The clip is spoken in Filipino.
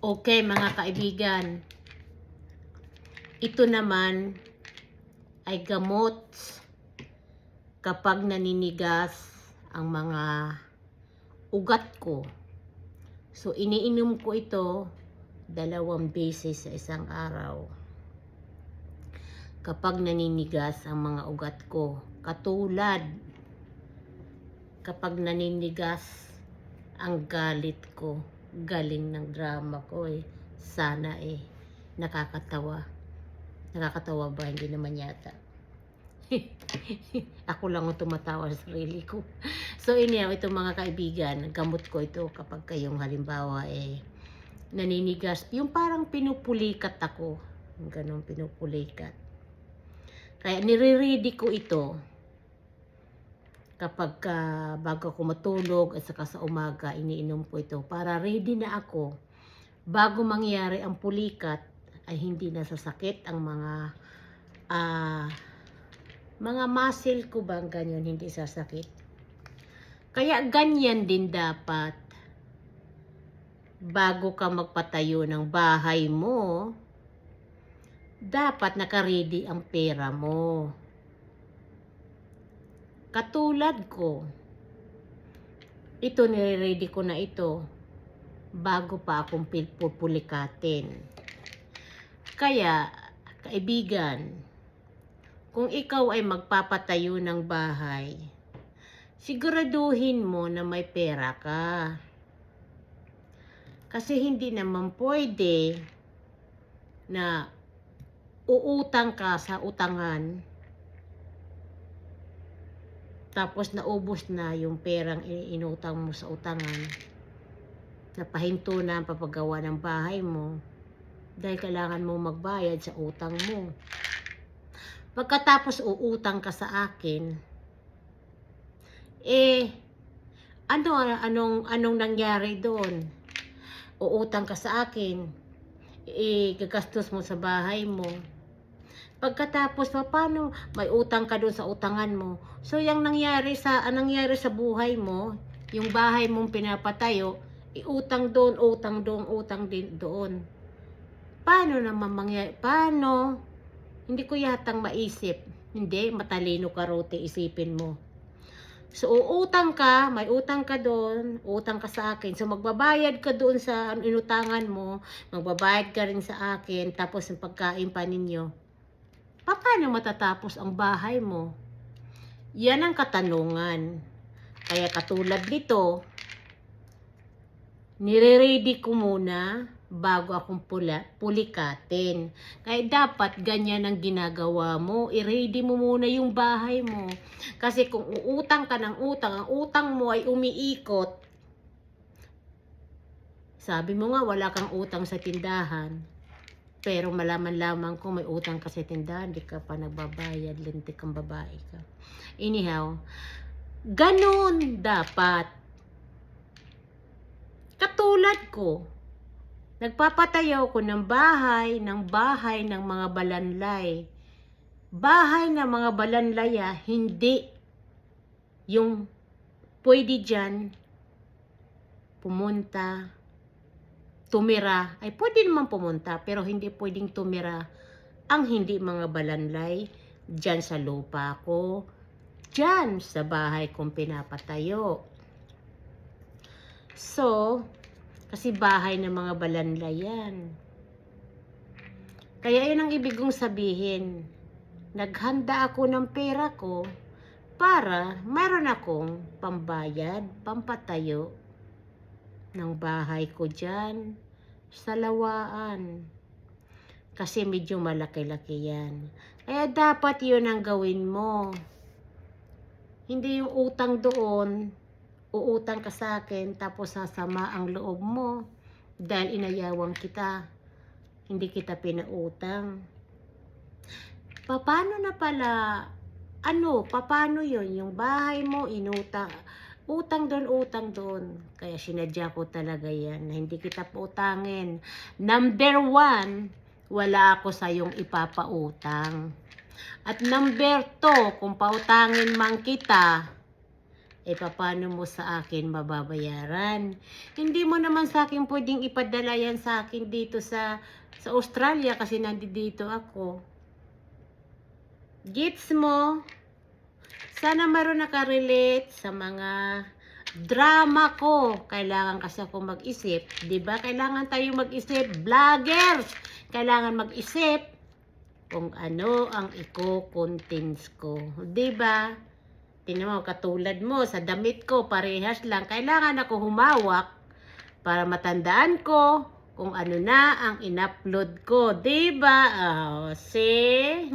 Okay, mga kaibigan, ito naman ay gamot kapag naninigas ang mga ugat ko. So, iniinom ko ito 2 beses sa isang araw kapag naninigas ang mga ugat ko. Katulad kapag naninigas ang galit ko, galing ng drama ko sana nakakatawa. Nakakatawa ba? Hindi naman yata. Ako lang ang tumatawa sa sarili ko. So ito mga kaibigan, gamot ko ito kapag kayong halimbawa naninigas, yung parang pinupulikat ako, ganun pinupulikat. Kaya nire-ready ko ito kapag bago ako matulog at saka sa umaga iniinom ko ito para ready na ako bago mangyari ang pulikat ay hindi nasasakit ang mga muscle ko bang ganyan, hindi sasakit. Kaya ganyan din dapat bago ka magpatayo ng bahay mo, dapat naka-ready ang pera mo. Katulad ko, ito nire-ready ko na ito bago pa akong pupulikatin. Kaya, kaibigan, kung ikaw ay magpapatayo ng bahay, siguraduhin mo na may pera ka. Kasi hindi naman pwede na uutang ka sa utangan tapos naubos na yung perang inutang mo sa utangan, napahinto na ang papagawa ng bahay mo dahil kailangan mo magbayad sa utang mo. Pagkatapos uutang ka sa akin, anong nangyari doon? Uutang ka sa akin, gagastos mo sa bahay mo. Pagkatapos, paano may utang ka doon sa utangan mo? So, yung nangyari sa buhay mo, yung bahay mong pinapatayo, utang doon, utang din doon. Paano naman mangyari? Paano? Hindi ko yatang maisip. Hindi, matalino ka rote, isipin mo. So, may utang ka doon, utang ka sa akin. So, magbabayad ka doon sa inutangan mo, magbabayad ka rin sa akin, tapos yung pagkain pa ninyo. Paano matatapos ang bahay mo? Yan ang katanungan. Kaya katulad nito, nire-ready ko muna bago akong pulikatin. Kaya dapat ganyan ang ginagawa mo. I-ready mo muna yung bahay mo. Kasi kung uutang ka ng utang, ang utang mo ay umiikot. Sabi mo nga wala kang utang sa tindahan. Pero malaman-lamang ko may utang ka sa tindahan, di ka pa nagbabayad, lintik kang babae ka. Anyhow, ganun dapat. Katulad ko, nagpapatayo ko ng bahay ng mga balanlay. Bahay ng mga balanlay, hindi yung pwede dyan pumunta, tumira. Ay pwede naman pumunta, pero hindi pwedeng tumira ang hindi mga balanlay dyan sa lupa ko, dyan sa bahay kong pinapatayo. So, kasi bahay ng mga balanlay yan. Kaya yun ang ibig kong sabihin. Naghanda ako ng pera ko para mayroon akong pambayad, pampatayo ng bahay ko dyan sa Lawaan. Kasi medyo malaki-laki yan. Kaya dapat yun ang gawin mo. Hindi yung utang doon, uutang ka sa akin, tapos sasama ang loob mo dahil inayawang kita. Hindi kita pinautang. Paano na pala, paano yun? Yung bahay mo, utang doon. Kaya sinadya ko talaga yan, na hindi kita pautangin. Number 1, wala ako sa iyong ipapautang. At number 2, kung pautangin man kita, paano mo sa akin mababayaran? Hindi mo naman sa akin pwedeng ipadala yan sa akin dito sa Australia kasi nandito ako. Gets mo? Sana maroon nakarelate sa mga drama ko. Kailangan kasi ako mag-isip. Diba? Kailangan tayo mag-isip. Vloggers! Kailangan mag-isip kung ano ang iko-contents ko. Diba? Tingnan mo, katulad mo, sa damit ko, parehas lang. Kailangan ako humawak para matandaan ko kung ano na ang in-upload ko. Diba? See?